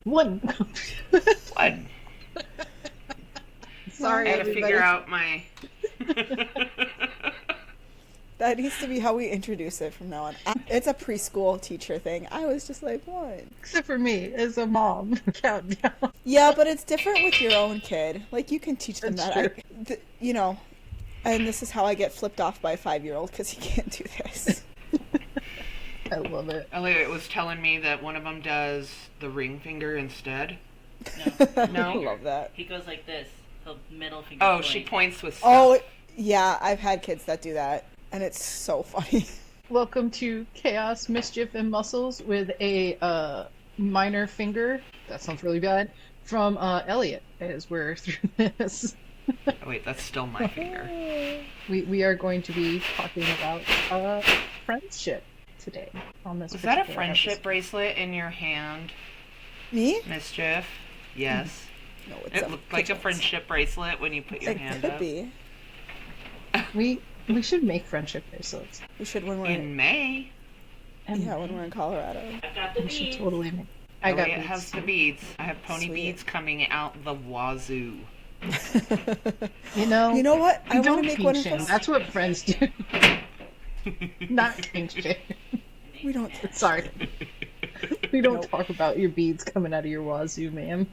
One. One. Sorry, I had to figure out my... That needs to be how we introduce it from now on. It's a preschool teacher thing. I was just like, what? Except for me, as a mom. Countdown. Yeah, but it's different with your own kid. Like, you can teach them That's that. true. You know, and this is how I get flipped off by a 5-year-old because he can't do this. I love it. Elliot was telling me that one of them does the ring finger instead. No. I love that. He goes like this. The middle finger. Oh, point. she points with stuff. Oh, yeah, I've had kids that do that, and it's so funny. Welcome to Chaos, Mischief, and Muscles with a minor finger. That sounds really bad. From Elliot, as we're through this. Oh, wait, that's still my finger. We are going to be talking about friendship today on this. Was that a particular friendship episode. bracelet in your hand, Me? Mischief? Yes. No, it's It looked like a pigeon's. friendship bracelet when you put your It hand could up. be. We should make friendship bracelets. We should when we're In May. And yeah, when we're in Colorado. I've got the we should beads. totally make. I got Elliot these. has the beads. I have pony Sweet. beads coming out the wazoo. You know what? I want don't to make kink one of shame. those. That's what friends do. Not kink shame. We don't. Sorry. We don't Nope. talk about your beads coming out of your wazoo, ma'am.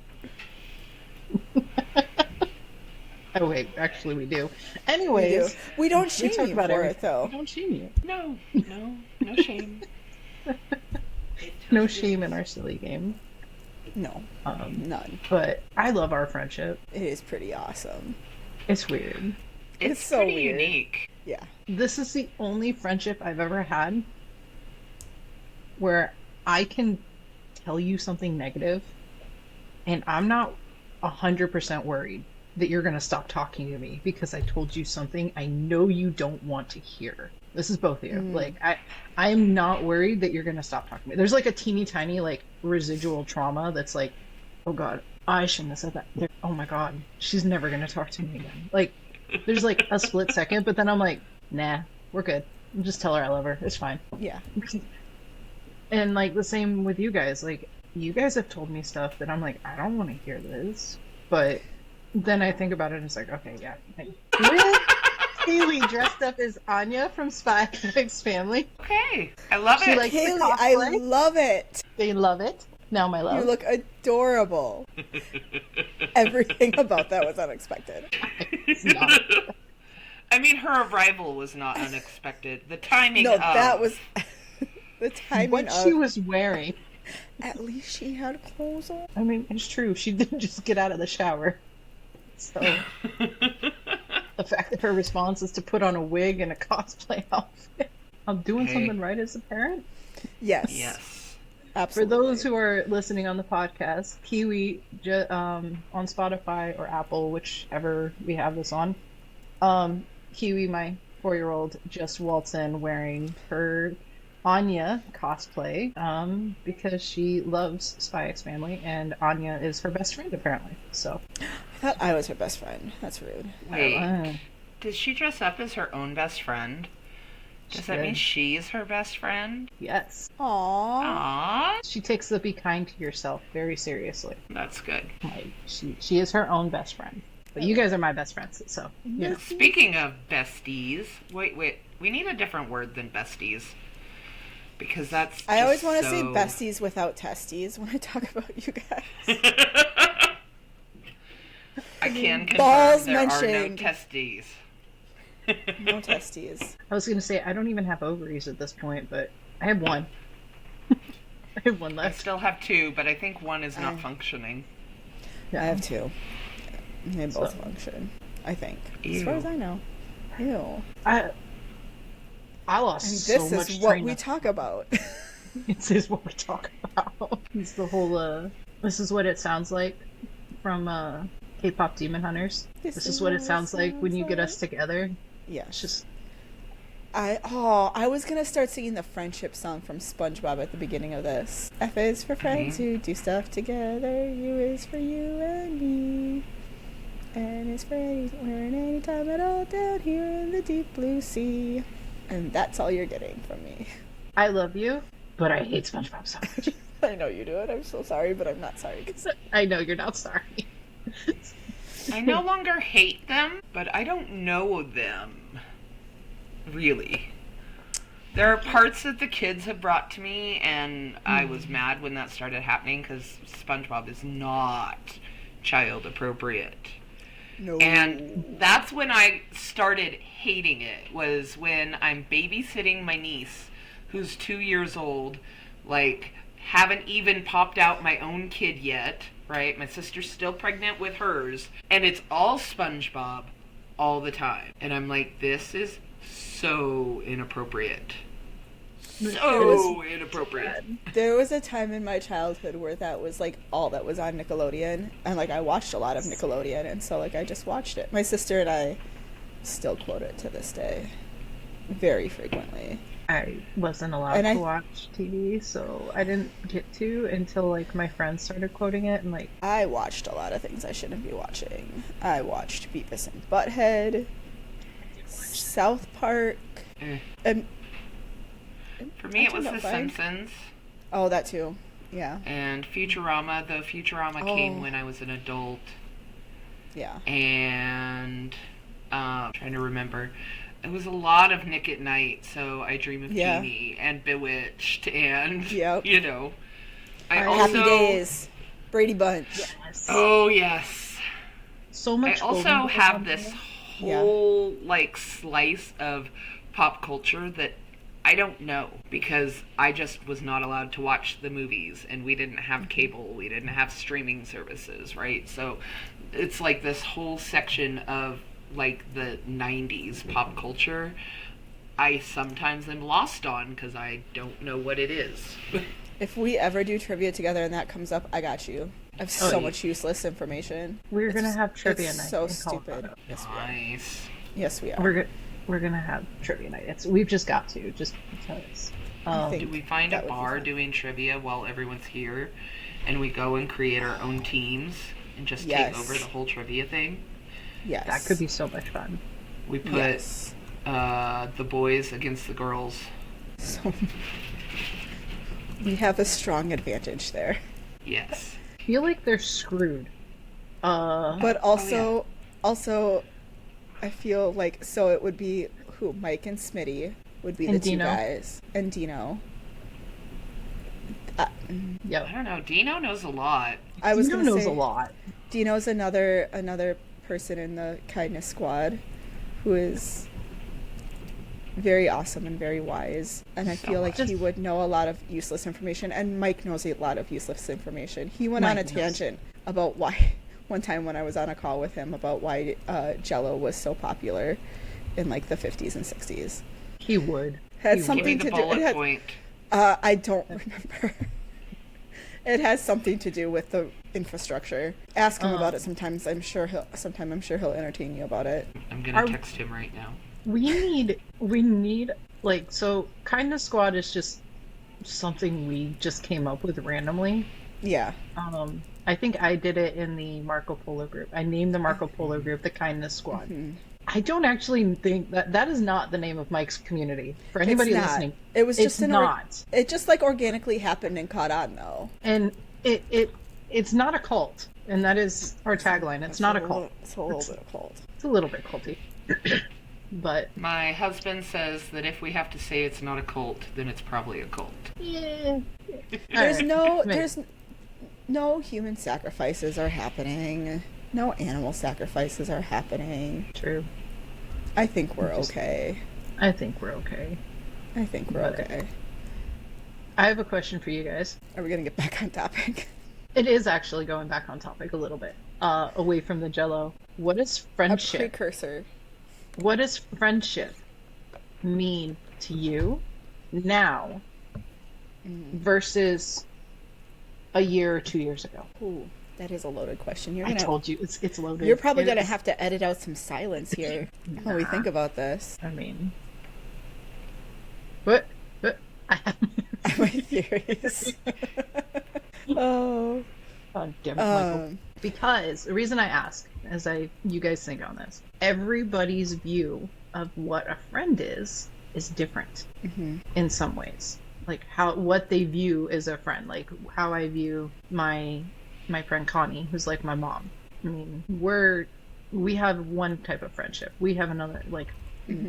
Oh wait, actually we do. Anyways, We don't shame talk you about for everything. it, though. We don't shame you. No shame. No shame in our silly game. No, none. But I love our friendship. It is pretty awesome. It's weird. It's so pretty weird. unique. Yeah. This is the only friendship I've ever had where I can tell you something negative and I'm not 100% worried that you're going to stop talking to me because I told you something I know you don't want to hear. This is both of you. Like, I'm not worried that you're going to stop talking to me. There's like a teeny tiny like residual trauma that's like, oh God, I shouldn't have said that. Oh my God, she's never going to talk to me again. Like, there's like a split second, but then I'm like, nah, we're good. Just tell her I love her. It's fine. Yeah. And like the same with you guys. Like, you guys have told me stuff that I'm like, I don't want to hear this. But then I think about it and it's like, okay, yeah. With Haley dressed up as Anya from Spy X Family. Okay. I love She it. likes the Haley, I cosplay. love it. They love it. Now my love. You look adorable. Everything about that was unexpected. It's not. I mean, her arrival was not unexpected. The timing No, of... that was the timing What of. she was wearing. At least she had clothes on. I mean, it's true. She didn't just get out of the shower. So the fact that her response is to put on a wig and a cosplay outfit. I'm doing Hey. something right as a parent. Yes. Yes. For Absolutely. those who are listening on the podcast, Kiwi on Spotify or Apple, whichever we have this on, Kiwi, my 4-year-old, just waltzed in wearing her Anya cosplay because she loves Spy X Family and Anya is her best friend apparently. So I thought I was her best friend. That's rude. Wait, did she dress up as her own best friend? Does that mean did. she's her best friend? Yes, Aww. Aww. she takes the be kind to yourself very seriously. That's good. Like she is her own best friend. But you guys are my best friends, so you know. Speaking of besties, wait. We need a different word than besties. Because that's I always just want to say so- besties without testes when I talk about you guys. I can confirm balls there are no mentioned. testes. No testes. I was gonna say I don't even have ovaries at this point, but I have one. I have one I left. still have 2, but I think one is not I- functioning. I have 2. They both So- function, I think. Ew. As far as I know. Ew. I lost And so this much is what train we of- talk about. This is what we talk about. It's the whole this is what it sounds like from K-pop Demon Hunters. This is what it sounds like when you get us together. Yeah. It's just I was gonna start singing the friendship song from SpongeBob at the beginning of this. F is for friends who do stuff together. U is for you and me. N is for anywhere and anytime at all down here in the deep blue sea. And that's all you're getting from me. I love you, but I hate SpongeBob so much. I know you do it. I'm so sorry, but I'm not sorry. 'Cause I know you're not sorry. I no longer hate them, but I don't know them. Really. There are parts that the kids have brought to me, and I was mad when that started happening because SpongeBob is not child appropriate. no. And that's when I started hating it, was when I'm babysitting my niece, who's 2 years old, like, haven't even popped out my own kid yet, right? My sister's still pregnant with hers, and it's all SpongeBob all the time. And I'm like, this is so inappropriate. So inappropriate. There was a time in my childhood where that was like all that was on Nickelodeon, and like I watched a lot of Nickelodeon, and so like I just watched it. My sister and I still quote it to this day, very frequently. I wasn't allowed to watch TV, so I didn't get to until like my friends started quoting it, and like I watched a lot of things I shouldn't be watching. I watched Beavis and Butthead, South Park, and for me, it was The Simpsons. Oh, that too. Yeah. And Futurama. Though Futurama came when I was an adult. Yeah. And trying to remember. It was a lot of Nick at Night, so I Dream of Jeannie and Bewitched, and you know. Happy Days, Brady Bunch. yes. Oh yes. So much. I also have this whole like slice of pop culture that I don't know, because I just was not allowed to watch the movies, and we didn't have cable, we didn't have streaming services, right? So it's like this whole section of like the 90s pop culture I sometimes am lost on because I don't know what it is. If we ever do trivia together and that comes up, I got you. I have so much useless information. We're gonna have trivia it's night. so stupid. Nice. Yes, we are. We're gonna have trivia night. We've just got to, just because. Do we find a bar doing trivia while everyone's here, and we go and create our own teams and just take over the whole trivia thing? Yes. That could be so much fun. We put the boys against the girls. So we have a strong advantage there. Yes. I feel like they're screwed. But also, I feel like, so it would be who? Mike and Smitty would be the two guys. And Dino. Yep. I don't know. Dino knows a lot. Dino knows a lot. Dino's another person in the kindness squad who is very awesome and very wise, and I feel like he would know a lot of useless information, and Mike knows a lot of useless information. He went on a tangent about why, one time when I was on a call with him, about why Jell-O was so popular in like the 50s and 60s. He would. Had something to do. Give me the bullet point. I don't remember. It has something to do with the infrastructure. Ask him about it sometimes. I'm sure he'll entertain you about it. I'm gonna text him right now. We need like, so Kindness Squad is just something we just came up with randomly. Yeah. I think I did it in the Marco Polo group. I named the Marco Polo group the Kindness Squad. Mm-hmm. I don't actually think that is not the name of Mike's community. For anybody listening, it was just not. It just like organically happened and caught on though. And it's not a cult, and that is our tagline. It's not a cult. It's a little bit of cult. It's a little bit culty. But my husband says that if we have to say it's not a cult, then it's probably a cult. Yeah. There's no human sacrifices are happening. No animal sacrifices are happening. True. I think we're okay. I think we're okay. I have a question for you guys. Are we gonna get back on topic? It is actually going back on topic a little bit. Away from the Jell-O. What is friendship? A precursor. What does friendship mean to you now versus a year or 2 years ago? Ooh, that is a loaded question. I told you, it's loaded. You're probably going to have to edit out some silence here when we think about this. I mean... What? I have my theories. Oh. God damn it, Michael. Because the reason I ask, you guys think on this, everybody's view of what a friend is different in some ways. like how what they view as a friend, like how I view my friend Connie, who's like my mom. I mean, we have one type of friendship. We have another, like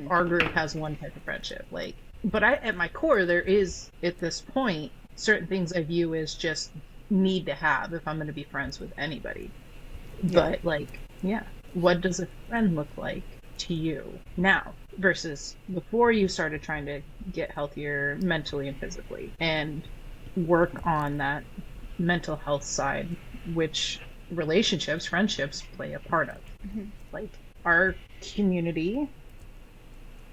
our group has one type of friendship. Like, but at my core, there is at this point certain things I view as just need to have if I'm going to be friends with anybody. Yeah. But like, yeah, what does a friend look like to you now versus before you started trying to get healthier mentally and physically and work on that mental health side, which relationships, friendships play a part of. Like our community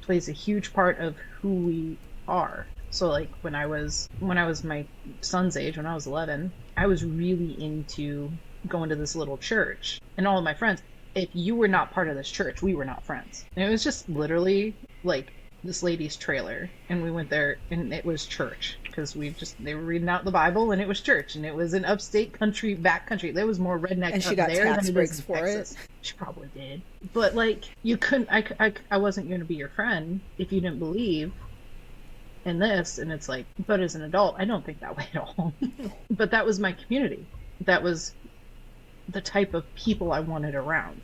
plays a huge part of who we are. So like when I was my son's age, when I was 11, I was really into going to this little church, and all of my friends, if you were not part of this church, we were not friends. And it was just literally like this lady's trailer, and we went there and it was church because they were reading out the Bible and it was church, and it was an upstate country, back country. There was more redneck And she up got there tax than it breaks is in for Texas. it. She probably did, but like you couldn't. I wasn't going to be your friend if you didn't believe in this. And it's like, but as an adult, I don't think that way at all. But that was my community. That was the type of people I wanted around.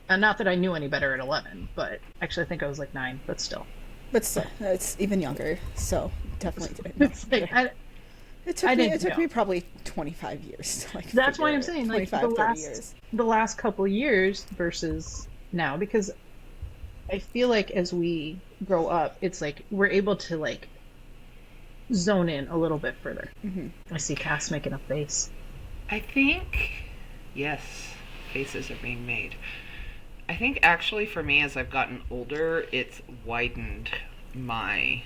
And not that I knew any better at 11, but actually I think I was like 9, but still. But still, it's even younger, so definitely did. It's like, It took me probably 25 years to like. That's why figure I'm it. saying 25, like 30 years. the last couple of years versus now, because I feel like as we grow up, it's like we're able to like zone in a little bit further. I see Cass making a face. I think, yes, faces are being made. I think actually for me, as I've gotten older, it's widened my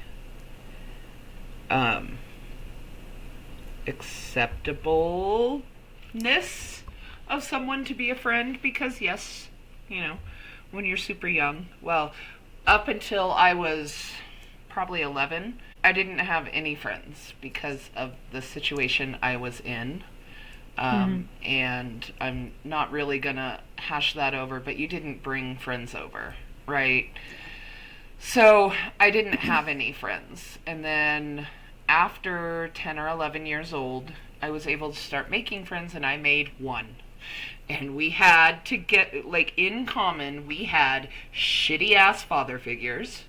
acceptableness of someone to be a friend, because yes, when you're super young, well, up until I was probably 11, I didn't have any friends because of the situation I was in. And I'm not really gonna hash that over, but you didn't bring friends over, right? So I didn't have any friends. And then after 10 or 11 years old, I was able to start making friends, and I made one. And we had to get, like, in common, we had shitty ass father figures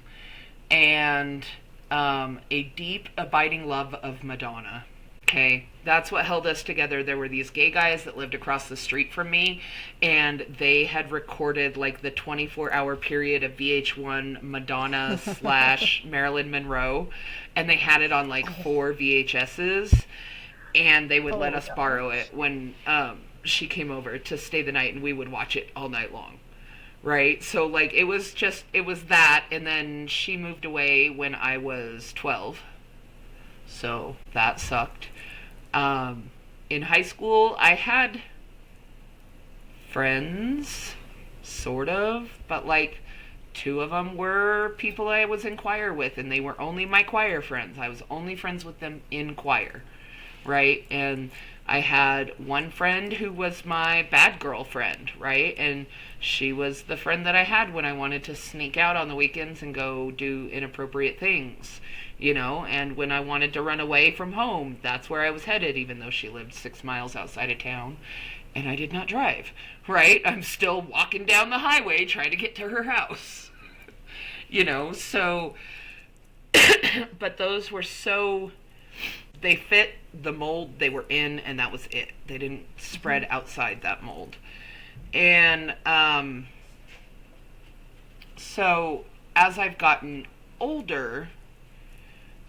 and a deep, abiding love of Madonna. Okay, that's what held us together. There were these gay guys that lived across the street from me, and they had recorded like the 24-hour period of VH1 Madonna / Marilyn Monroe, and they had it on like 4 VHSs, and they would let us borrow it when she came over to stay the night, and we would watch it all night long. Right? So like it was that, and then she moved away when I was 12. So that sucked. In high school, I had friends, sort of, but like 2 of them were people I was in choir with, and they were only my choir friends. I was only friends with them in choir, right? And I had one friend who was my bad girl friend, right? And she was the friend that I had when I wanted to sneak out on the weekends and go do inappropriate things. And when I wanted to run away from home, that's where I was headed, even though she lived 6 miles outside of town, and I did not drive, right? I'm still walking down the highway trying to get to her house, so, but those were they fit the mold they were in, and that was it. They didn't spread outside that mold. And, so, as I've gotten older,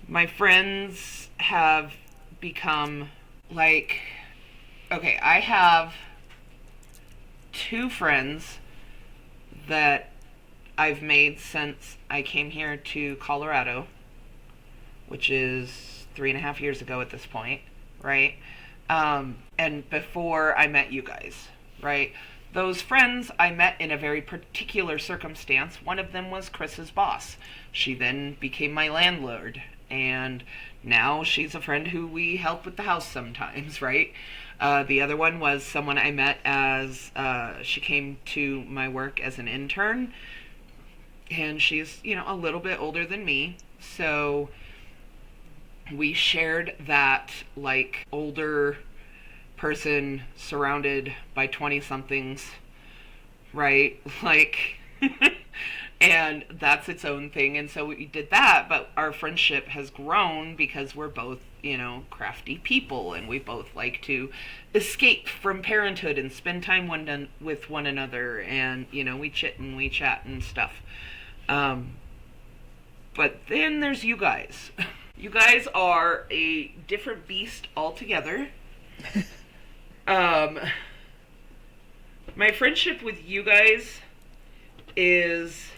my friends have become like, okay, I have 2 friends that I've made since I came here to Colorado, which is 3.5 years ago at this point, right? And before I met you guys, right? Those friends I met in a very particular circumstance. One of them was Chris's boss. She then became my landlord, and now she's a friend who we help with the house sometimes, right? The other one was someone I met as she came to my work as an intern, and she's a little bit older than me, so we shared that, like, older person surrounded by 20 somethings, right? Like, and that's its own thing. And so we did that, but our friendship has grown because we're both, you know, crafty people, and we both like to escape from parenthood and spend time with one another, and, you know, we chit and we chat and stuff. But then there's you guys. You guys are a different beast altogether. My friendship with you guys is,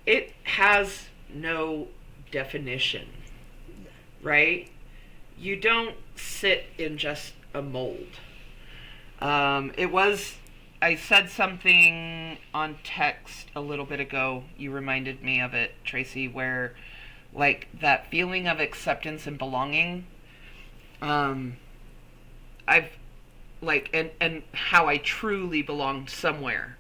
it has no definition, right? You don't sit in just a mold. I said something on text a little bit ago, you reminded me of it, Tracy, where, like, that feeling of acceptance and belonging, I've, like, and how I truly belonged somewhere,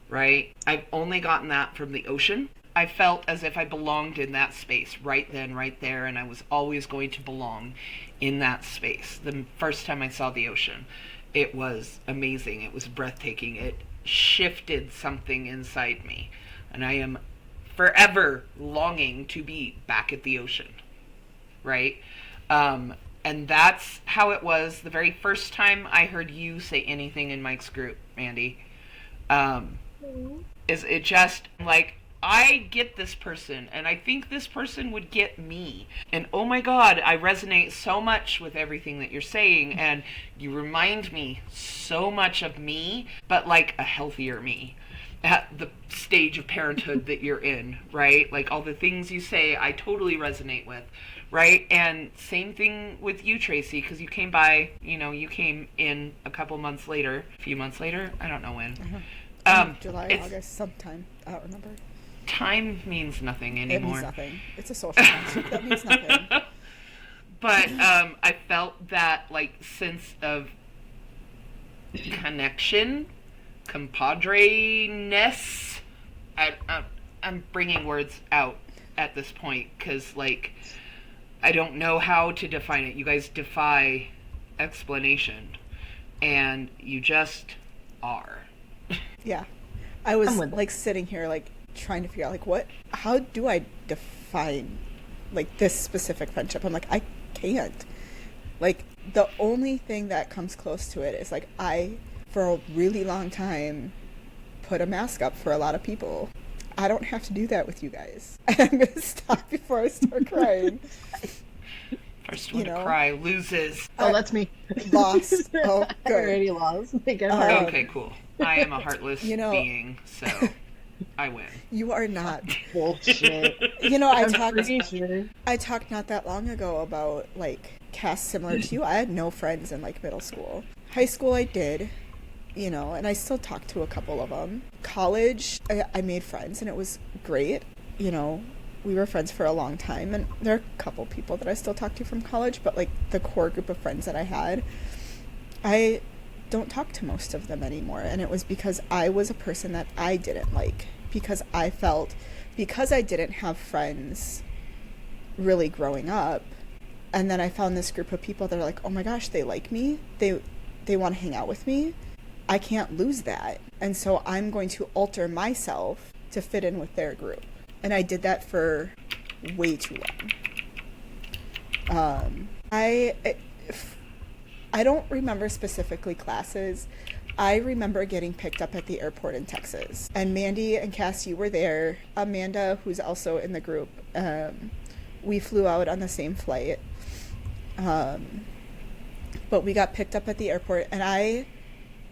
right? I've only gotten that from the ocean. I felt as if I belonged in that space right then, right there, and I was always going to belong in that space. The first time I saw the ocean, it was amazing. It was breathtaking. It shifted something inside me, and I am forever longing to be back at the ocean, right? And that's how it was the very first time I heard you say anything in Mike's group, Mandy. Is it just like, I get this person, and I think this person would get me. And oh my God, I resonate so much with everything that you're saying, and you remind me so much of me, but like a healthier me. At the stage of parenthood that you're in, right? Like, all the things you say, I totally resonate with, right? And same thing with you, Tracy, because you came by, you know, you came in a few months later, I don't know when. July, August, sometime. I don't remember. Time means nothing anymore. It means nothing. It's a social concept that means nothing. But I felt that, like, sense of connection, compadre-ness. I'm bringing words out at this point because, like, I don't know how to define it. You guys defy explanation, and you just are. Yeah. I was, like, sitting here, like, trying to figure out, like, how do I define, like, this specific friendship? I'm like, I can't. Like, the only thing that comes close to it is, like, I, for a really long time, put a mask up for a lot of people. I don't have to do that with you guys. I'm going to stop before I start crying. First one to cry loses. Oh, that's me. Lost. Oh, good. I already lost. Okay, cool. I am a heartless being, so I win. You are not. Bullshit. I talked not that long ago about, like, casts similar to you. I had no friends in, like, middle school. High school I did, you know, and I still talk to a couple of them. College, I made friends, and it was great. You know, we were friends for a long time, and there are a couple people that I still talk to from college, but, like, the core group of friends that I had, I don't talk to most of them anymore. And it was because I was a person that I didn't like, because I felt, because I didn't have friends really growing up, and then I found this group of people that are like, oh my gosh, they like me, they want to hang out with me, I can't lose that, and so I'm going to alter myself to fit in with their group. And I did that for way too long. I don't remember specifically classes. I remember getting picked up at the airport in Texas. And Mandy and Cass, you were there. Amanda, who's also in the group, we flew out on the same flight. But we got picked up at the airport, and I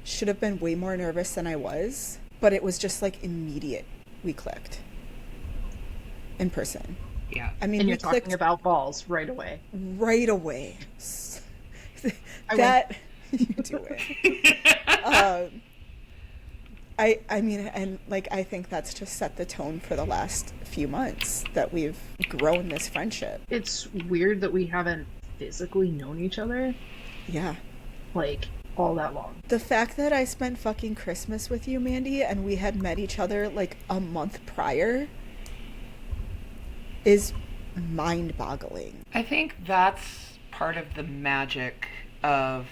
should have been way more nervous than I was. But it was just, like, immediate. We clicked. In person. Yeah. I mean, and you're talking about balls right away. Right away. That you do it. I mean, and, like, I think that's just set the tone for the last few months that we've grown this friendship. It's weird that we haven't physically known each other. Yeah. Like, all that long. The fact that I spent fucking Christmas with you, Mandy, and we had met each other, like, a month prior is mind-boggling. I think that's part of the magic of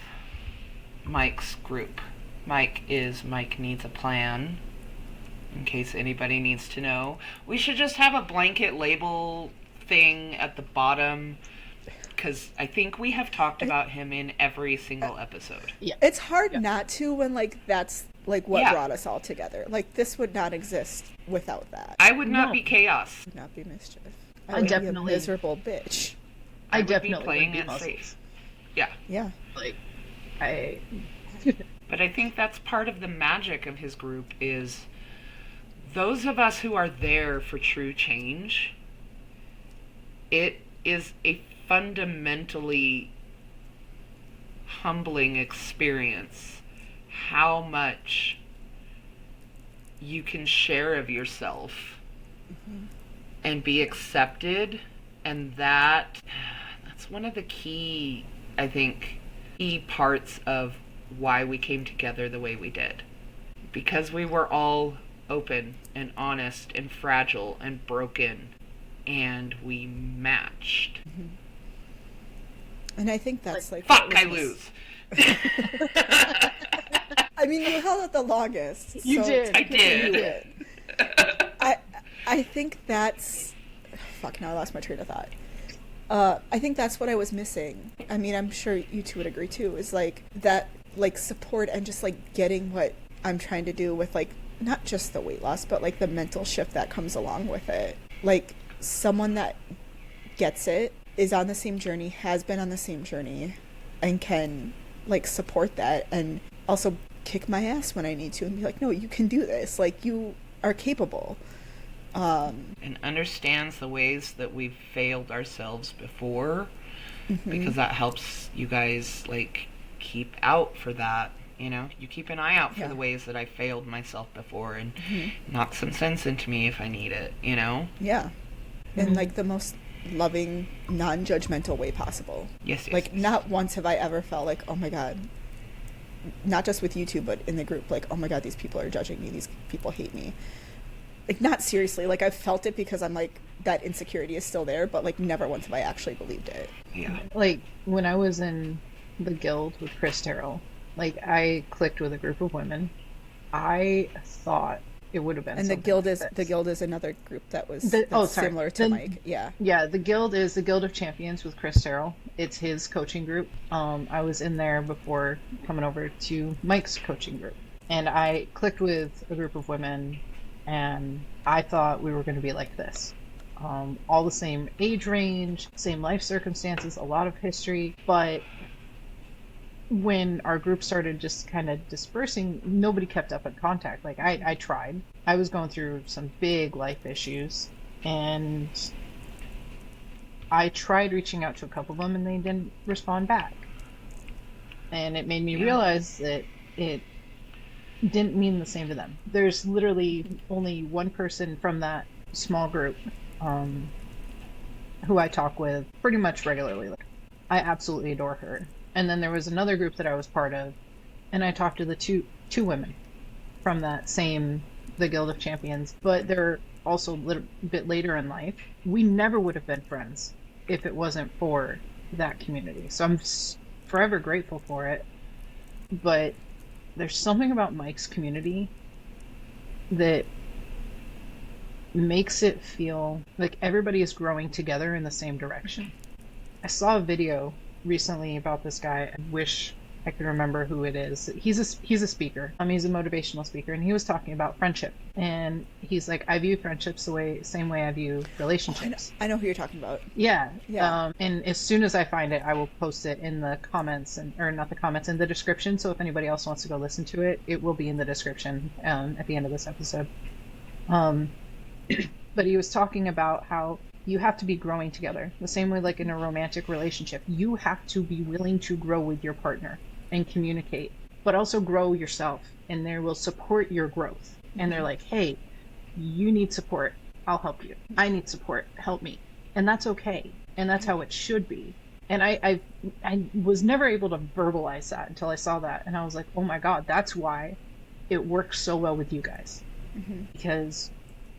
Mike's group. Mike Needs a Plan, in case anybody needs to know. We should just have a blanket label thing at the bottom, because I think we have talked about him in every single episode. Yeah. It's hard not to when, like, that's, like, what Yeah. brought us all together. Like, this would not exist without that. I would not No. be chaos. Would not be Mischief. I would definitely- be a miserable bitch. I would be definitely playing wouldn't it be safe. muscles. Yeah. Yeah. Like, I But I think that's part of the magic of his group is those of us who are there for true change, it is a fundamentally humbling experience how much you can share of yourself and be accepted, and that's one of the key, I think, key parts of why we came together the way we did. Because we were all open and honest and fragile and broken, and we matched. And I think that's like... Fuck, what I was lose. I mean, you held it the longest. You so did. I technically you did. win. I think that's... Fuck, now I lost my train of thought. I think that's what I was missing. I mean, I'm sure you two would agree too, is like that, like, support and just like getting what I'm trying to do with, like, not just the weight loss, but like the mental shift that comes along with it. Like, someone that gets it, is on the same journey, has been on the same journey, and can like support that and also kick my ass when I need to and be like, no, you can do this. Like, you are capable. And understands the ways that we've failed ourselves before, because that helps you guys, like, keep out for that. You know, you keep an eye out for the ways that I failed myself before, and knock some sense into me if I need it, you know? Yeah. In like the most loving, non-judgmental way possible. Yes, yes. Like, not once have I ever felt like, oh my god, not just with you two, but in the group, like, oh my god, these people are judging me, these people hate me. Like, not seriously, like, I've felt it because I'm like, that insecurity is still there, but like, never once have I actually believed it. Yeah. like when I was in the guild with Chris Terrell, like, I clicked with a group of women. I thought it would have been. And the something guild like is this. the guild is another group that was sorry. similar to Mike. Yeah. Yeah, the guild is the Guild of Champions with Chris Terrell. It's his coaching group. I was in there before coming over to Mike's coaching group, and I clicked with a group of women, and I thought we were going to be like this. All the same age range, same life circumstances, a lot of history, but when our group started just kind of dispersing, nobody kept up in contact. Like, I tried. I was going through some big life issues, and I tried reaching out to a couple of them, and they didn't respond back. And it made me realize that it didn't mean the same to them. There's literally only one person from that small group who I talk with pretty much regularly. Like, I absolutely adore her. And then there was another group that I was part of, and I talked to the two women from that same, the Guild of Champions, but they're also a little bit later in life. We never would have been friends if it wasn't for that community. So I'm forever grateful for it. But there's something about Mike's community that makes it feel like everybody is growing together in the same direction. I saw a video recently about this guy. I wish I could remember who it is. He's a speaker. He's a motivational speaker, and he was talking about friendship. And he's like, I view friendships the same way I view relationships. I know who you're talking about. Yeah. Yeah. And as soon as I find it, I will post it in the comments, or not the comments, in the description. So if anybody else wants to go listen to it, it will be in the description at the end of this episode. But he was talking about how you have to be growing together. The same way, like in a romantic relationship, you have to be willing to grow with your partner and communicate, but also grow yourself, and they will support your growth. And they're like, hey, you need support, I'll help you. I need support, help me. And that's okay. And that's how it should be. And I was never able to verbalize that until I saw that. And I was like, oh my God, that's why it works so well with you guys. Because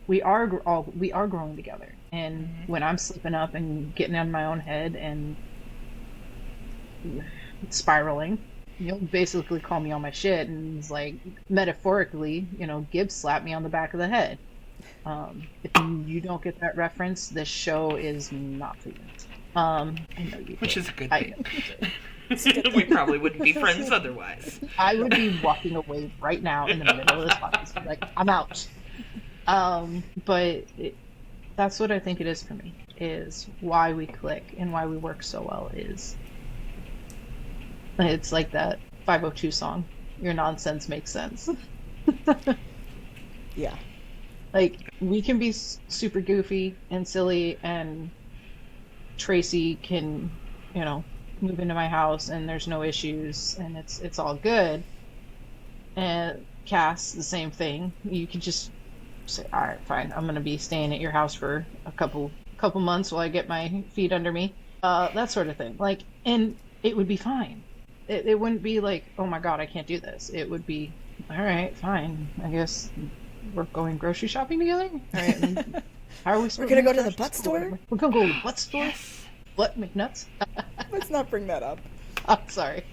we are growing together. And when I'm slipping up and getting in my own head and spiraling, you'll basically call me on my shit, and it's like, metaphorically, Gibbs slapped me on the back of the head. If you don't get that reference, this show is not for you. I know you Which did. is a good thing. We probably wouldn't be friends otherwise. I would be walking away right now in the middle of this podcast. Like, I'm out. But that's what I think it is for me, is why we click and why we work so well is it's like that 502 song, your nonsense makes sense. Yeah. Like, we can be super goofy and silly, and Tracy can, move into my house and there's no issues and it's all good. And Cass, the same thing. You could just say, all right, fine, I'm gonna be staying at your house for a couple months while I get my feet under me. That sort of thing. Like, and it would be fine. It wouldn't be like, oh my god, I can't do this. It would be, all right, fine, I guess we're going grocery shopping together. All right, and how are we supposed We're gonna to go to the butt store? We're gonna go to the butt store? Yes. What, McNuts? Let's not bring that up. I'm sorry.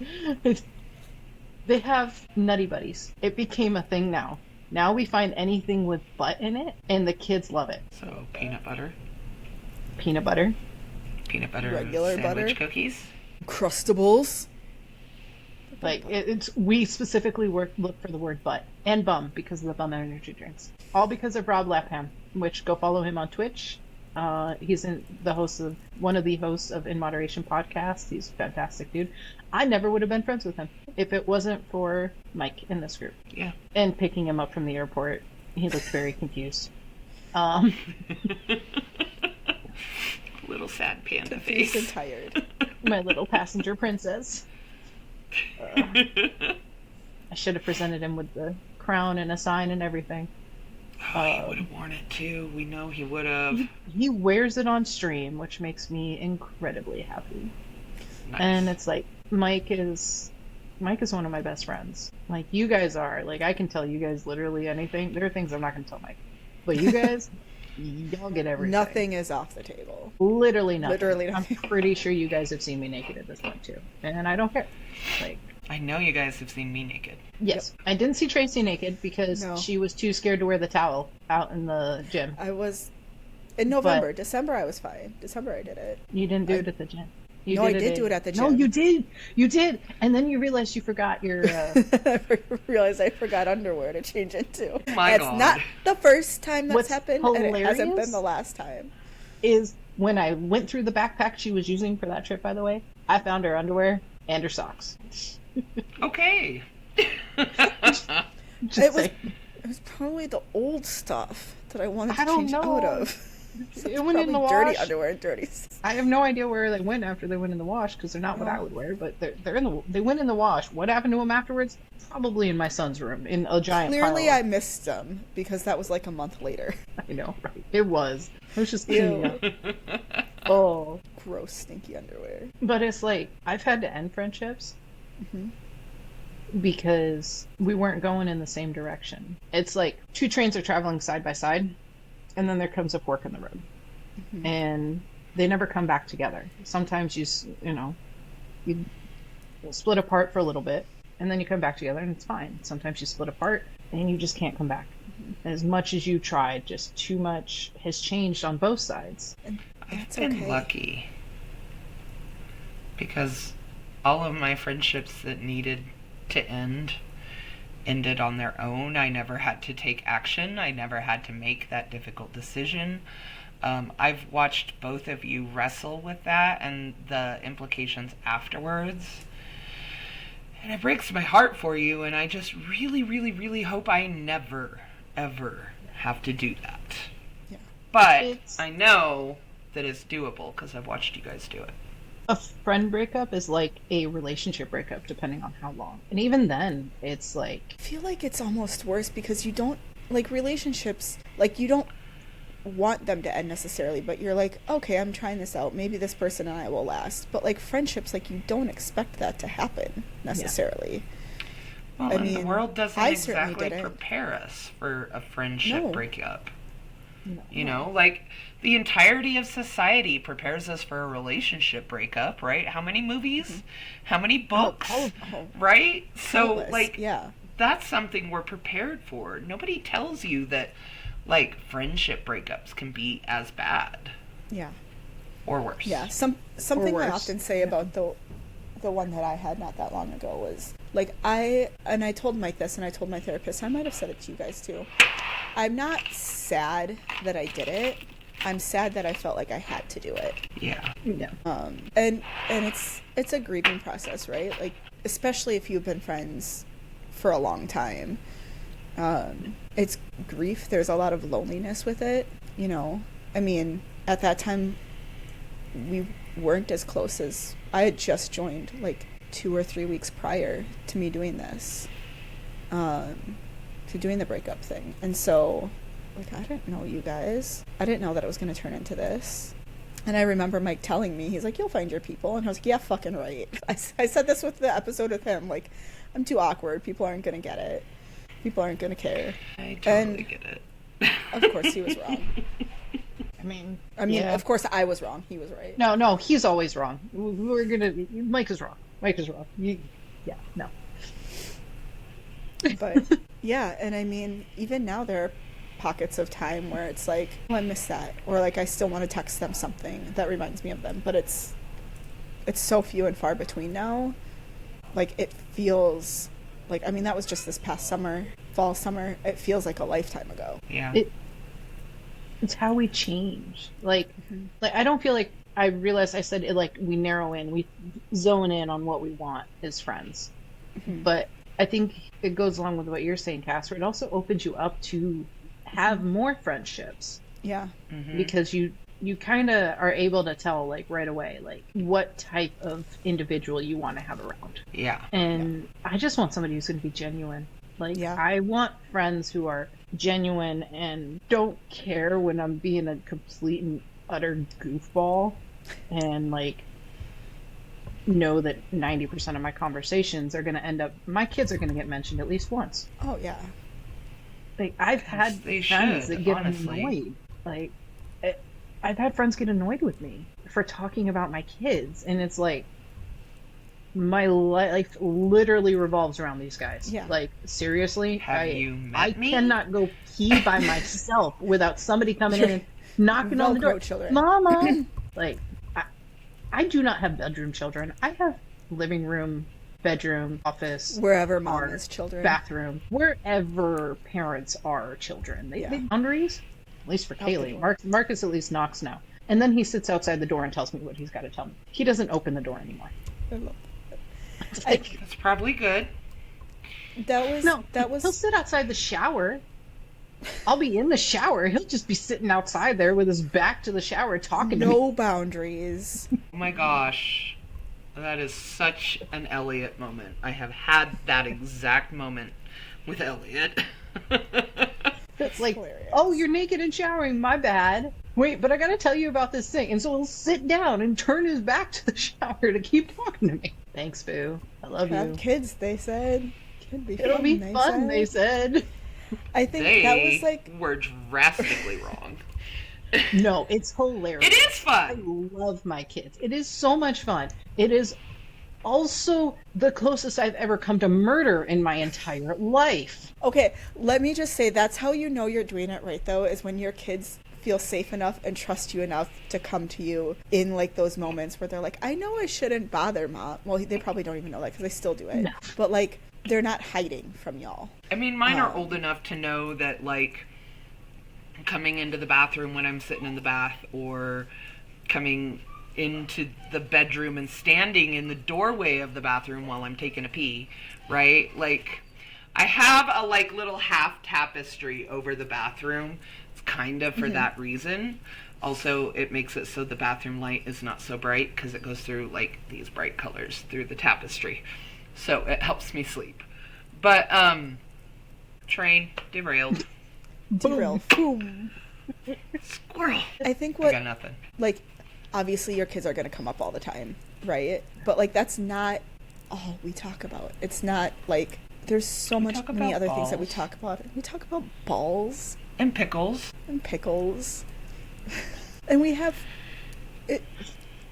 They have Nutty Buddies. It became a thing now. Now we find anything with butt in it, and the kids love it. So, peanut butter. Peanut butter. Peanut butter Regular sandwich butter? cookies. Crustables. Like, we specifically look for the word butt and bum because of the bum energy drinks. All because of Rob Lapham, which, go follow him on Twitch. He's one of the hosts of In Moderation podcast. He's a fantastic dude. I never would have been friends with him if it wasn't for Mike in this group. Yeah. And picking him up from the airport. He looked very confused. Little sad panda Confused and face. tired. My little passenger princess. I should have presented him with the crown and a sign and everything. Oh, he would have worn it too. We know he would have. He wears it on stream, which makes me incredibly happy. Nice. And it's like, Mike is one of my best friends. Like, you guys are. Like, I can tell you guys literally anything. There are things I'm not going to tell Mike. But you guys, y'all get everything. Nothing is off the table. Literally nothing. Literally I'm nothing. pretty sure you guys have seen me naked at this point, too. And I don't care. Like, I know you guys have seen me naked. yes. I didn't see Tracy naked because No. she was too scared to wear the towel out in the gym. I was in November. December I was fine. December I did it. You didn't do it at the gym. You No, I it did at- do it at the No, gym. you did. You did. And then you realized you forgot your... I realized I forgot underwear to change into. My It's God. not the first time that's What's happened, and it hasn't hilarious been the last time. is when I went through the backpack she was using for that trip, by the way, I found her underwear and her socks. Okay. Just It was saying. it was probably the old stuff that I wanted to I don't change know. out of. So It it's went in probably the dirty wash. underwear and dirty. I have no idea where they went after they went in the wash because they're not what I would wear, but they went in the wash. What happened to them afterwards? Probably in my son's room in a giant Clearly, pile. I missed them because that was like a month later. I know, right? It was just Ew. cleaning up. Oh, Gross, stinky underwear. but it's like I've had to end friendships Mhm. because we weren't going in the same direction. It's like two trains are traveling side by side, and then there comes a fork in the road, and they never come back together. Sometimes you split apart for a little bit, and then you come back together, and it's fine. Sometimes you split apart, and you just can't come back. As much as you tried, just too much has changed on both sides. I've That's been okay. lucky because all of my friendships that needed to end ended on their own. I never had to take action. I never had to make that difficult decision. I've watched both of you wrestle with that and the implications afterwards. And it breaks my heart for you, and I just really, really, really hope I never, ever have to do that. Yeah. But It's- I know that it's doable because I've watched you guys do it. A friend breakup is like a relationship breakup, depending on how long. And even then, it's like, I feel like it's almost worse because you don't like relationships. Like you don't want them to end necessarily, but you're like, okay, I'm trying this out. Maybe this person and I will last. But like friendships, like you don't expect that to happen necessarily. Well, I and the mean, world doesn't I certainly exactly didn't. prepare us for a friendship No. breakup. You know, like the entirety of society prepares us for a relationship breakup, right? How many movies? How many books? Right? So, like, yeah, that's something we're prepared for. Nobody tells you that, like, friendship breakups can be as bad. Yeah. Or worse. Yeah. Something I worse. often say about the one that I had not that long ago was, like, I told Mike this, and I told my therapist, I might have said it to you guys too. I'm not sad that I did it. I'm sad that I felt like I had to do it. Yeah. Yeah. And it's a grieving process, right? Like, especially if you've been friends for a long time. It's grief. There's a lot of loneliness with it, you know. I mean, at that time, we weren't as close as I had just joined, like 2 or 3 weeks prior to me doing this, to doing the breakup thing. And so, like, I didn't know you guys. I didn't know that it was going to turn into this. And I remember Mike telling me, he's like, you'll find your people. And I was like, yeah, fucking right. I said this with the episode with him, like, I'm too awkward. People aren't going to get it. People aren't going to care. I totally get it. Of course he was wrong. I mean, yeah. Of course I was wrong. He was right. No, he's always wrong. Mike is wrong. Yeah, no. But yeah, and I mean, even now there are pockets of time where it's like, oh, I miss that, or like I still want to text them something that reminds me of them, but it's so few and far between now. Like, it feels like, I mean, that was just this past summer, fall, summer. It feels like a lifetime ago. Yeah. It's how we change. Like I don't feel like, I realized I said it, like, we narrow in, we zone in on what we want as friends. But I think it goes along with what you're saying, Casper. It also opens you up to have more friendships. Yeah. Because you kind of are able to tell, like, right away, like, what type of individual you want to have around. Yeah. And I just want somebody who's going to be genuine. Like, Yeah. I want friends who are genuine and don't care when I'm being a complete and utter goofball, and, like, know that 90% of my conversations are going to end up, my kids are going to get mentioned at least once. Oh yeah. Like, I've had They friends should, that get honestly. annoyed. Like, I've had friends get annoyed with me for talking about my kids, and it's like, my life literally revolves around these guys. Yeah. Like, seriously, Have you met I me? cannot go pee by myself without somebody coming in and knocking on the door. Velcro children. Mama! Like, I do not have bedroom children. I have living room, bedroom, office, Wherever mom car, is children. bathroom, wherever parents are children. They have boundaries, at least for Out the Kaylee. door. Marcus at least knocks now. And then he sits outside the door and tells me what he's got to tell me. He doesn't open the door anymore. I love It's like, That's probably good. that was he'll sit outside the shower. I'll be in the shower. He'll just be sitting outside there with his back to the shower talking to me. no boundaries. Oh my gosh. That is such an Elliot moment. I have had that exact moment with Elliot. It's like, hilarious. oh, you're naked and showering. My bad. Wait, but I got to tell you about this thing. And so he'll sit down and turn his back to the shower to keep talking to me. Thanks, Boo. I love Have you. kids, they said. Could be It'll fun, be fun, they said. I think They that was like, were drastically wrong. No, it's hilarious. It is I fun. love my kids. It is so much fun. It is also the closest I've ever come to murder in my entire life. okay, let me just say, that's how you know you're doing it right, though, is when your kids feel safe enough and trust you enough to come to you in, like, those moments where they're like, I know I shouldn't bother mom. Well, they probably don't even know that because they still do it. No. But, like, they're not hiding from y'all. I mean, mine are old enough to know that, like, coming into the bathroom when I'm sitting in the bath, or coming into the bedroom and standing in the doorway of the bathroom while I'm taking a pee, right? Like, I have a, like, little half tapestry over the bathroom. It's kind of for that reason. Also, it makes it so the bathroom light is not so bright because it goes through, like, these bright colors through the tapestry. So it helps me sleep. But, train derailed. Derail. Boom. Squirrel. I think I what, got nothing. like, obviously your kids are going to come up all the time, right? But, like, that's not all we talk about. It's not, like, There's so many talk other about things that we balls. talk about. We talk about balls And pickles. and pickles. And we have it.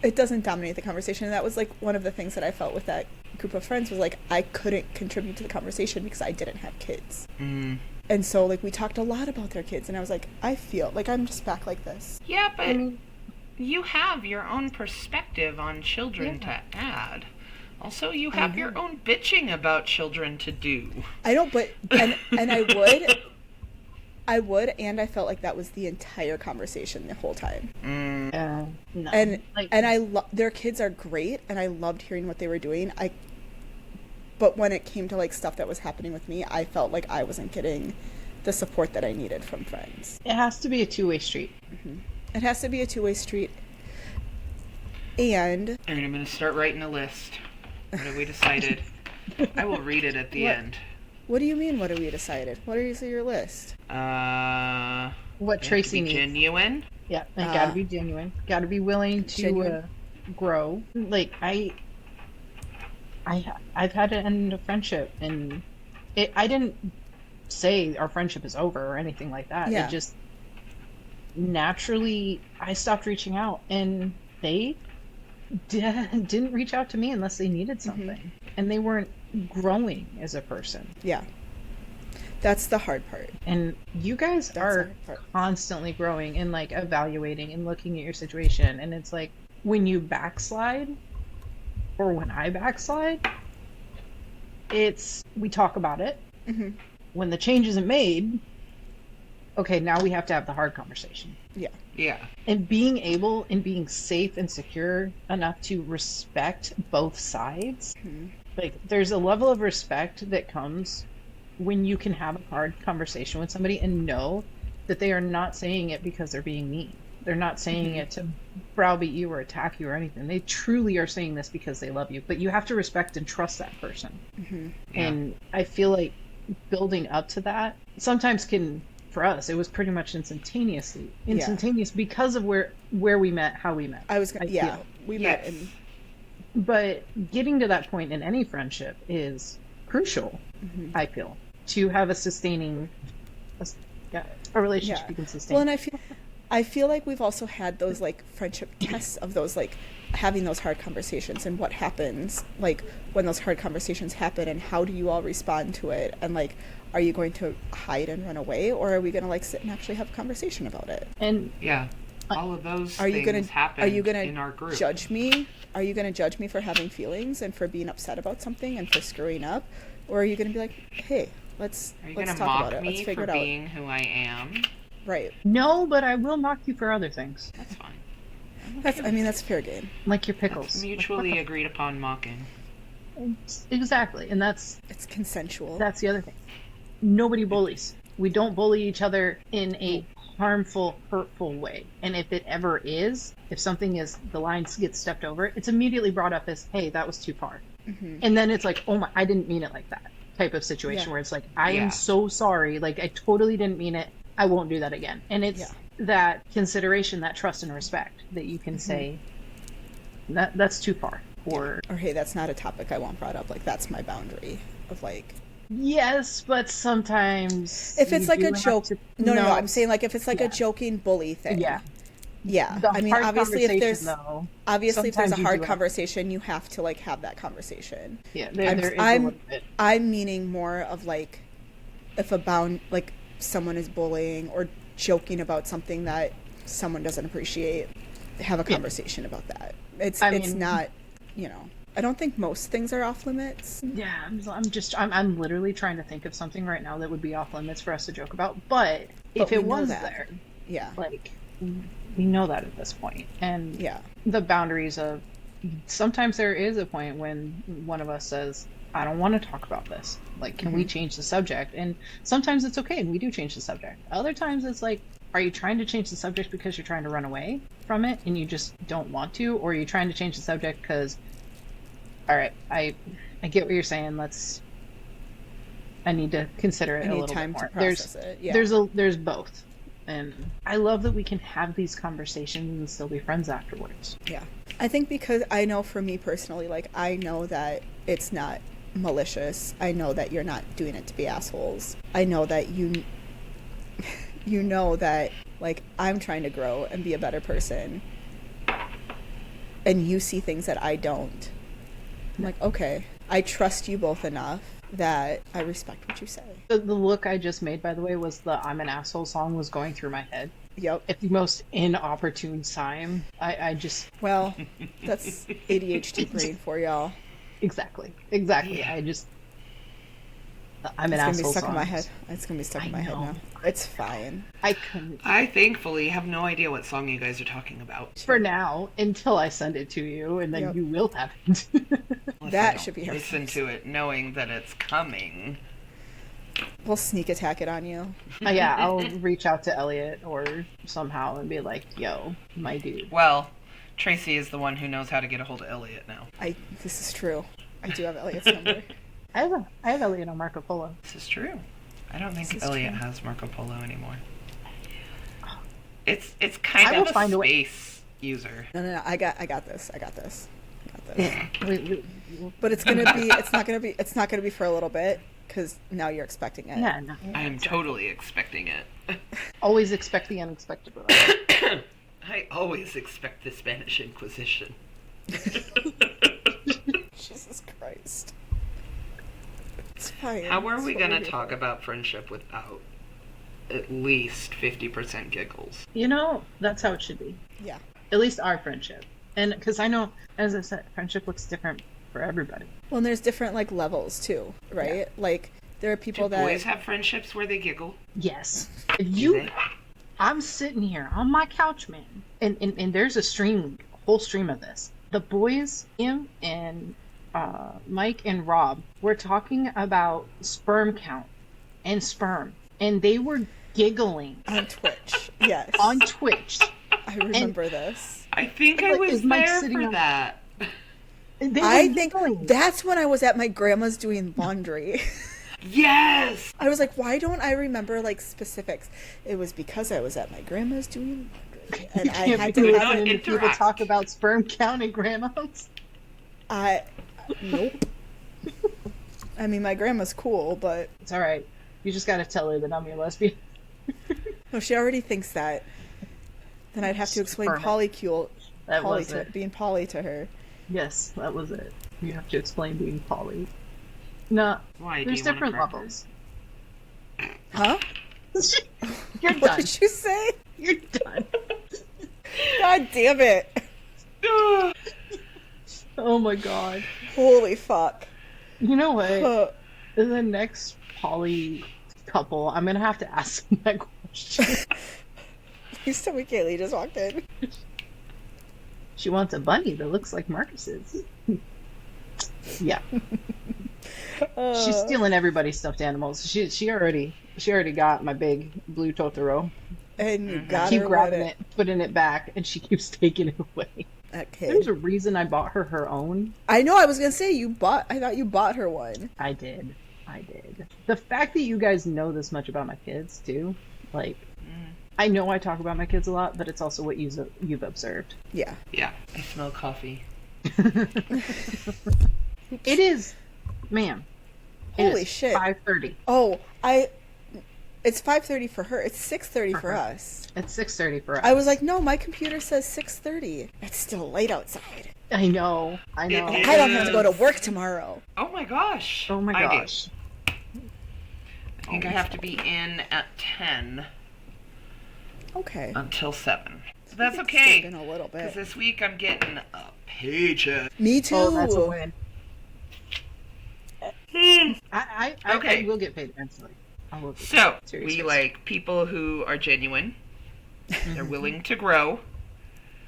It doesn't dominate the conversation. And that was like one of the things that I felt with that group of friends was like I couldn't contribute to the conversation because I didn't have kids. Mm. And so like we talked a lot about their kids, and I was like, I feel like I'm just back like this. Yeah, but you have your own perspective on children to add. Also, you have your own bitching about children to do. I don't, but and I would, and I felt like that was the entire conversation the whole time. No. And Like- and their kids are great, and I loved hearing what they were doing. But when it came to like stuff that was happening with me, I felt like I wasn't getting the support that I needed from friends. It has to be a two-way street. It has to be a two-way street. And All right, I'm going to start writing a list. What have we decided? I will read it at the What? end. what do you mean? What have we decided? What is your list? What They have to Tracy be needs. genuine. Yeah, it gotta be genuine. Gotta be willing to Genuine. grow. Like I've had to end a friendship, and I didn't say our friendship is over or anything like that. Yeah. It just naturally I stopped reaching out, and they didn't reach out to me unless they needed something, and they weren't growing as a person. Yeah. That's the hard part. And you guys That's are the hard part. constantly growing and like evaluating and looking at your situation. And it's like when you backslide, or when I backslide, we talk about it. Mhm. When the change isn't made, okay, now we have to have the hard conversation. Yeah. Yeah. And being able and being safe and secure enough to respect both sides. Like there's a level of respect that comes when you can have a hard conversation with somebody and know that they are not saying it because they're being mean. They're not saying it to browbeat you or attack you or anything. They truly are saying this because they love you. But you have to respect and trust that person. And I feel like building up to that sometimes can, for us, it was pretty much instantaneous because of where we met, how we met. We met in But getting to that point in any friendship is crucial, I feel, to have a sustaining, a relationship you can sustain. Well, and I feel like we've also had those like friendship tests of those like having those hard conversations and what happens like when those hard conversations happen and how do you all respond to it, and like are you going to hide and run away, or are we going to like sit and actually have a conversation about it? And Yeah. All of those Are you things gonna happened in our group. judge me? Are you gonna judge me for having feelings and for being upset about something and for screwing up, or are you gonna be like, hey, let's Are you talk going to about mock it. Let's me figure for it out. being who I am? Right. no, but I will mock you for other things, That's fine. That's fair game. like your That's pickles. mutually agreed upon mocking. Exactly, and that's It's consensual. the other thing. Nobody bullies. We don't bully each other in a harmful, hurtful way. And if it ever is, if something is, the lines get stepped over, it's immediately brought up as, hey, that was too far. And then it's like, oh my, I didn't mean it like that type of situation where it's like, I Yeah. am so sorry. Like, I totally didn't mean it. I won't do that again. And it's that consideration, that trust and respect that you can say, that's too far. Or, Or hey, that's not a topic I want brought up. Like that's my boundary of like. yes, but sometimes If it's you like do a have joke, to- no. I'm saying like if it's like a joking bully thing. Yeah. The I mean, hard obviously, if there's conversation, though, obviously if there's a sometimes you hard do have- conversation, you have to like have that conversation. Yeah, there is a I'm little bit. I'm meaning more of like if like someone is bullying or joking about something that someone doesn't appreciate, have a conversation about that. It's mean- not, I don't think most things are off limits. Yeah, I'm literally trying to think of something right now that would be off limits for us to joke about. But if we it know was that. there, Yeah. like we know that at this point, and Yeah. the boundaries of sometimes there is a point when one of us says, I don't want to talk about this. Like, can we change the subject? And sometimes it's okay, and we do change the subject. Other times it's like, are you trying to change the subject because you're trying to run away from it and you just don't want to? Or are you trying to change the subject because, all right, I get what you're saying. I need to consider it a little time bit more. to process it. Yeah. There's both. And I love that we can have these conversations and still be friends afterwards. Yeah. I think because I know for me personally, like I know that it's not malicious. I know that you're not doing it to be assholes. I know that you know that, like, I'm trying to grow and be a better person. And you see things that I don't. I'm like, okay, I trust you both enough that I respect what you say. The look I just made, by the way, was the I'm an asshole song was going through my head. Yep. At the most inopportune time. I just... Well, that's ADHD brain for y'all. Exactly. Yeah. I just... I'm an It's gonna asshole be stuck in my songs. head. It's gonna be stuck in my head know. now. It's fine. I couldn't... I thankfully have no idea what song you guys are talking about. For now, until I send it to you, and then Yep. you will have it. That should be her Listen first. to it knowing that it's coming. We'll sneak attack it on you. Yeah, I'll reach out to Elliot or somehow and be like, yo, my dude. Well, Tracy is the one who knows how to get a hold of Elliot now. This is true. I do have Elliot's number. I have Elliot on Marco Polo. This is true. I don't think This is Elliot true. has Marco Polo anymore. It's I kind will of a find a way. space user. No. I got this. Yeah. But it's not gonna be for a little bit, because now you're expecting it. Yeah, no. I am totally expecting it. Always expect the unexpected. With us. I always expect the Spanish Inquisition. Jesus Christ. It's fine. How are It's we what going we're to here talk for. about friendship without at least 50% giggles? You know, that's how it should be. Yeah. At least our friendship. And because I know, as I said, friendship looks different for everybody. Well, and there's different, like, levels too, right? Yeah. Like, there are people Do that boys have friendships where they giggle? Yes. If Do you... they? I'm sitting here on my couch, man, and there's a whole stream of this. The boys, him and Mike and Rob, were talking about sperm count and sperm, and they were giggling on Twitch. Yes. on Twitch. I remember this. I think I Like, was is Mike there sitting for on- that. And they I were think giggling. that's when I was at my grandma's doing laundry. Yes! I was like, why don't I remember, like, specifics? It was because I was at my grandma's doing laundry. And I Can't had be to not listening to people interact. talk about sperm count and grandmas. Nope. I mean, my grandma's cool, but It's all right. You just gotta tell her that I'm your lesbian. no, she already thinks that. Then I'd have to explain Affirm it. polycule, That was it. being poly to her. Yes, that was it. You have to explain being poly. No, Why? there's do you different want levels. Huh? You're What done. did you say? You're done. God damn it. Oh my god. Holy fuck. You know what? Uh, The next poly couple, I'm gonna have to ask them that question. Please tell me Kaylee just walked in. She wants a bunny that looks like Marcus's. Yeah, she's stealing everybody's stuffed animals. She already got my big blue Totoro. And you got Keep her grabbing with it, putting it back, and she keeps taking it away. that There's kid. a reason I bought her own. I know, I was gonna say, I thought you bought her one. I did. The fact that you guys know this much about my kids too, like, I know I talk about my kids a lot, but it's also what you've observed. Yeah. Yeah, I smell coffee. It is, ma'am. it Holy is shit. 5:30. Oh, it's 5:30 for her. It's 6:30 for her. us. It's 6:30 for us. I was like, no, my computer says 6:30. It's still late outside. I know. It is. I don't have to go to work tomorrow. Oh my gosh. Oh my I do. gosh. I think I have to be in at 10 Okay. until 7. So that's It's okay. been a little Because bit. this week I'm getting a paycheck. Me too. Oh, that's a win. I Okay. will get paid eventually. I will get So, paid. Serious we face. like people who are genuine. They're willing to grow.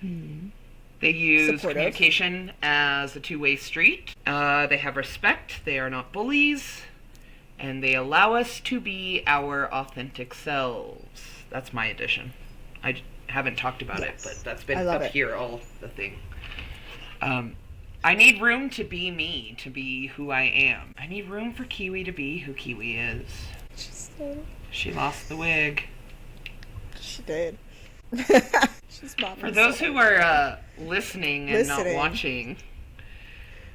They use Supportive. communication as a two-way street. They have respect. They are not bullies. And they allow us to be our authentic selves. That's my addition. Haven't talked about Yes. it, but that's been I love up it. here all the thing. I need room to be me, to be who I am. I need room for Kiwi to be who Kiwi is. She lost the wig. She did. She's mopping For those so who hard. are listening and not Listening. watching,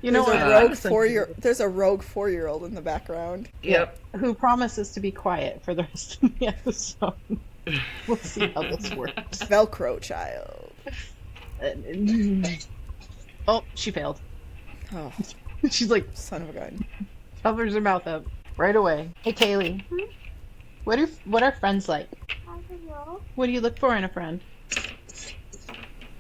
You know There's what? a I'm rogue gonna send you- There's a rogue 4-year-old in the background. Yep. Who promises to be quiet for the rest of the episode. We'll see how this works. Velcro child. Oh, she failed. Oh, She's like, son of a gun. covers her mouth up right away. Hey, Kaylee. What are friends like? I don't know. What do you look for in a friend?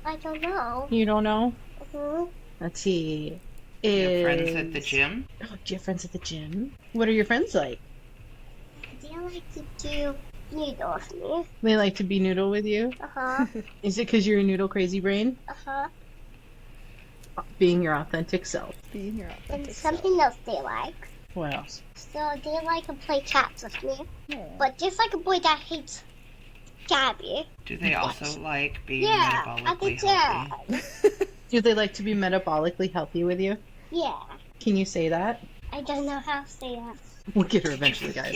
I don't know. You don't know? Mhm. Let's see. Your friends at the gym? Oh, do you have friends at the gym? What are your friends like? Do you like to do noodles with me? They like to be noodle with you? Uh-huh. Is it because you're a noodle crazy brain? Uh-huh. Being your authentic self. Being your And authentic self. something else they like. What else? So they like to play traps with me. Aw. But just like a boy that hates Gabby. Do they also like being Yeah, at the metabolically healthy? gym. Do they like to be metabolically healthy with you? Yeah. Can you say that? I don't know how to say that. We'll get her eventually, guys.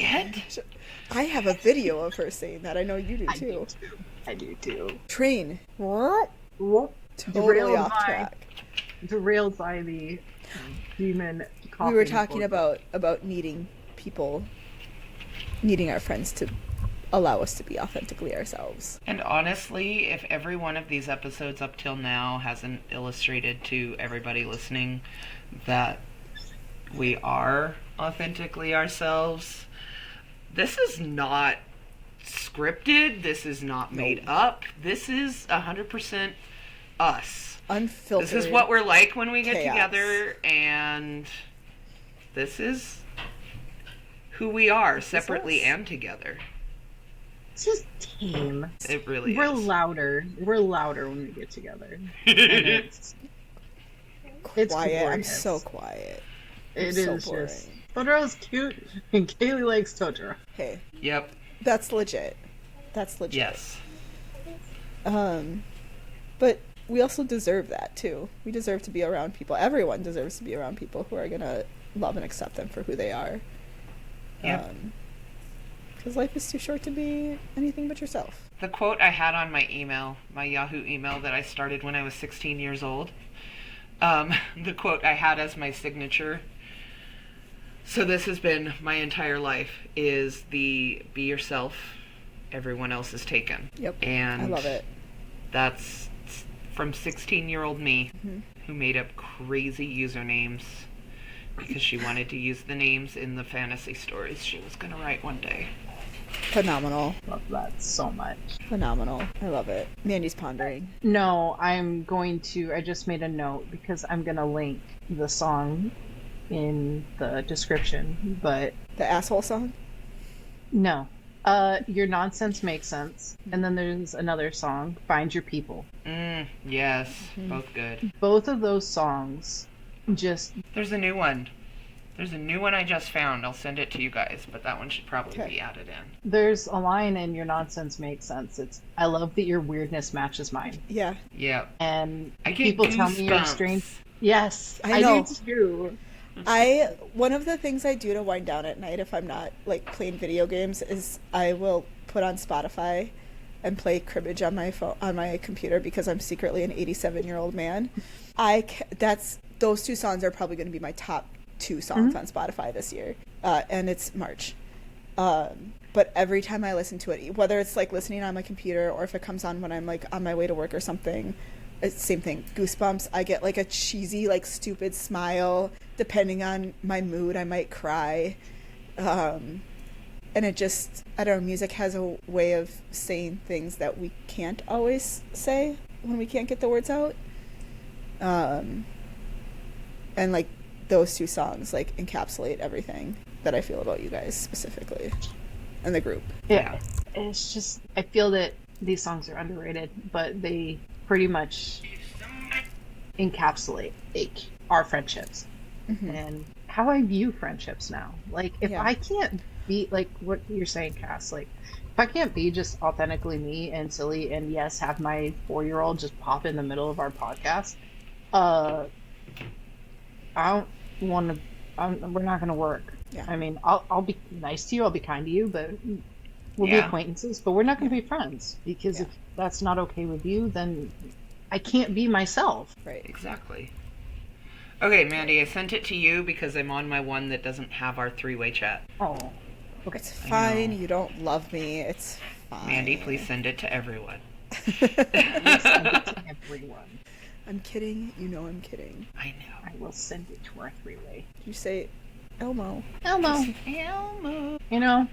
I have a video of her saying that. I know you do too. I do too. Train. Whoop. Totally Derailed off by- track. Derailed by the demon coughing. We were talking force. about needing our friends to allow us to be authentically ourselves. And honestly, if every one of these episodes up till now hasn't illustrated to everybody listening that we are authentically ourselves, this is not scripted. This is not made up. This is 100% us. Unfiltered. This is what we're like when we get chaos. together, and this is who we are, separately us. and together. It's just tame. It really We're is. louder. We're louder when we get together. And it's it's quiet. I'm glorious. so quiet. It so is boring. just. Totoro's cute, and Kaylee likes Totoro. Hey, Yep. that's legit. That's legit. Yes. But we also deserve that too. We deserve to be around people. Everyone deserves to be around people who are gonna love and accept them for who they are. Yep. Because life is too short to be anything but yourself. The quote I had on my email, my Yahoo email that I started when I was 16 years old, the quote I had as my signature, so this has been my entire life, is the be yourself, everyone else is taken. Yep. And I love it. That's from 16-year-old me, Mm-hmm. who made up crazy usernames because she wanted to use the names in the fantasy stories she was going to write one day. Phenomenal. Love that so much. Phenomenal. I love it. Mandy's pondering. No, I'm going to. I just made a note because I'm gonna link the song in the description. But The asshole song? no, your nonsense makes sense. And then there's another song, "Find Your People." Yes, Mm-hmm. both good. Both of those songs, just There's a new one. There's a new one I just found. I'll send it to you guys, but that one should probably Okay. be added in. there's a line in "Your Nonsense Makes Sense." It's, "I love that your weirdness matches mine." Yeah. Yep. And I get people tell me you're goosebumps. strange. Yes, I know. do too. One of the things I do to wind down at night if I'm not like playing video games is I will put on Spotify and play cribbage on my phone, on my computer, because I'm secretly an 87-year-old man. Those two songs are probably going to be my top two songs on Spotify this year, and it's March. But every time I listen to it, whether it's like listening on my computer or if it comes on when I'm like on my way to work or something, it's the same thing. Goosebumps. I get like a cheesy, like stupid smile. Depending on my mood, I might cry. And it just, I don't know, music has a way of saying things that we can't always say when we can't get the words out. And like those two songs like encapsulate everything that I feel about you guys specifically and the group. Yeah, it's just, I feel that these songs are underrated, but they pretty much encapsulate like our friendships and how I view friendships now. Like, if Yeah. I can't be like what you're saying, Cass, like if I can't be just authentically me and silly and yes, have my 4-year-old just pop in the middle of our podcast, I don't want to. We're not going to work. Yeah. I mean, I'll be nice to you. I'll be kind to you, but we'll be Yeah. acquaintances. But we're not going to be friends because Yeah. if that's not okay with you, then I can't be myself. Right. Exactly. Okay, Mandy, I sent it to you because I'm on my one that doesn't have our three-way chat. Oh, okay. It's fine. You don't love me. It's fine. Mandy, please send it to everyone. Send it to everyone. I'm kidding. You know I'm kidding. I know. I will send it to our three-way. You say Elmo. Elmo. Elmo. You know,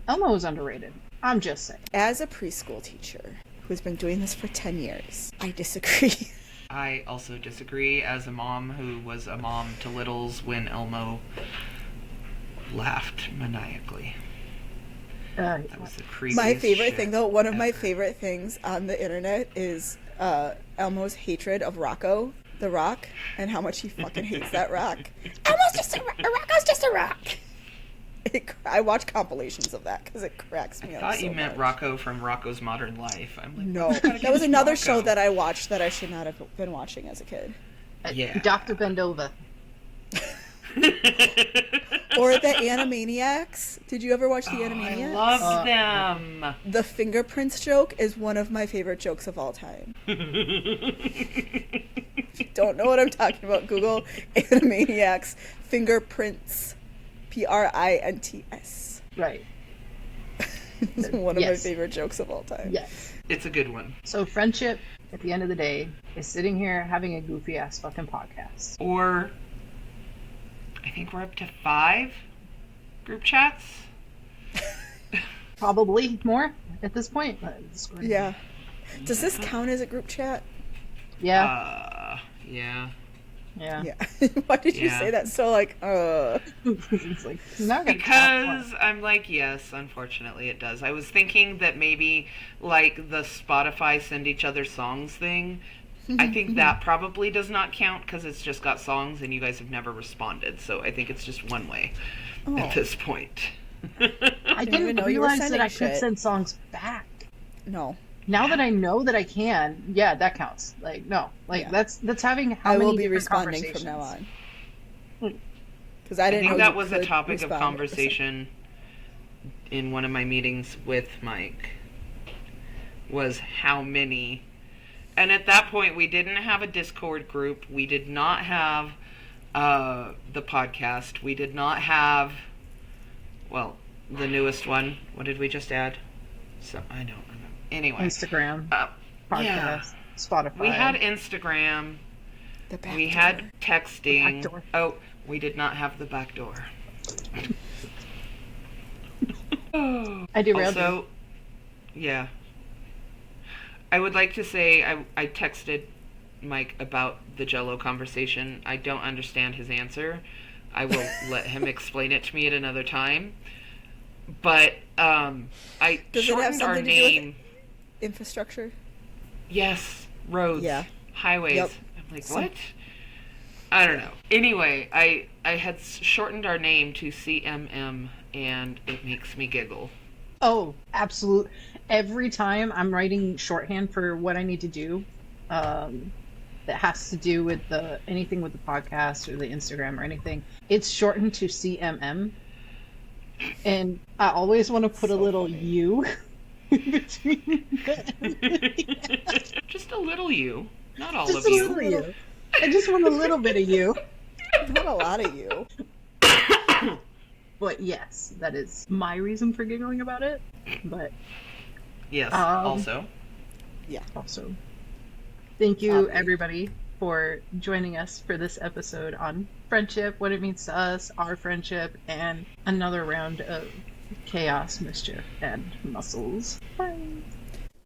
Elmo is underrated. I'm just saying. As a preschool teacher who's been doing this for 10 years, I disagree. I also disagree as a mom who was a mom to littles when Elmo laughed maniacally. That was the creepiest My favorite shit thing, though, one of my ever. favorite things on the internet is Elmo's hatred of Rocco, the Rock, and how much he fucking hates that rock. Elmo's just a rock. Rocco's just a rock. I watch compilations of that because it cracks me I up thought so you meant much. Rocco from Rocco's Modern Life. I'm like, No, what that was another show Rocco? that I watched that I should not have been watching as a kid. Yeah. Dr. Bendova. Or the Animaniacs. Did you ever watch the I Animaniacs? love them. The fingerprints joke is one of my favorite jokes of all time. Don't know what I'm talking about? Google Animaniacs fingerprints. Prints. Right. It's one of my Yes. favorite jokes of all time. Yes. It's a good one. So friendship, at the end of the day, is sitting here having a goofy ass fucking podcast. Or, I think we're up to 5 group chats. Probably more at this point. Discord. Yeah. Does this count as a group chat? Yeah. Yeah. Yeah. Yeah. Why did you Yeah. say that so It's like, now I gotta count Because more. I'm like, yes, unfortunately it does. I was thinking that maybe, like, the Spotify send each other songs thing, I think that probably does not count because it's just got songs and you guys have never responded. So I think it's just one way at this point. I didn't even didn't know you were realize that sending I could shit. send songs back. No. Now that I know that I can, yeah, that counts. Like, no. Like, Yeah. that's having how I many will be different responding from now conversations. on. Because I I didn't think know that you was a could topic of respond. conversation in one of my meetings with Mike, was how many. And at that point, we didn't have a Discord group. We did not have the podcast. We did not have, well, the newest one. What did we just add? So I don't remember. Anyway. Instagram, podcast, Yeah. Spotify. We had Instagram. The back We door. had texting. The back door. Oh, we did not have the back door. I derailed you. Also, yeah. I would like to say I texted Mike about the Jell-O conversation. I don't understand his answer. I will let him explain it to me at another time. But I Does it have shortened our something to do with name. infrastructure? Yes, roads, Yeah. highways. Yep. I'm like, Some- what? I don't know. Anyway, I had shortened our name to CMM, and it makes me giggle. Oh, absolute. Every time I'm writing shorthand for what I need to do, that has to do with anything with the podcast or the Instagram or anything, it's shortened to CMM. And I always want to put a little U in between the Just a little you, not all Just of a you. little U. I just want a little bit of you. Not a lot of you. But yes, that is my reason for giggling about it. But Yes, Also, thank you Sadly. everybody for joining us for this episode on friendship, what it means to us, our friendship, and another round of chaos, mischief, and muscles. Bye.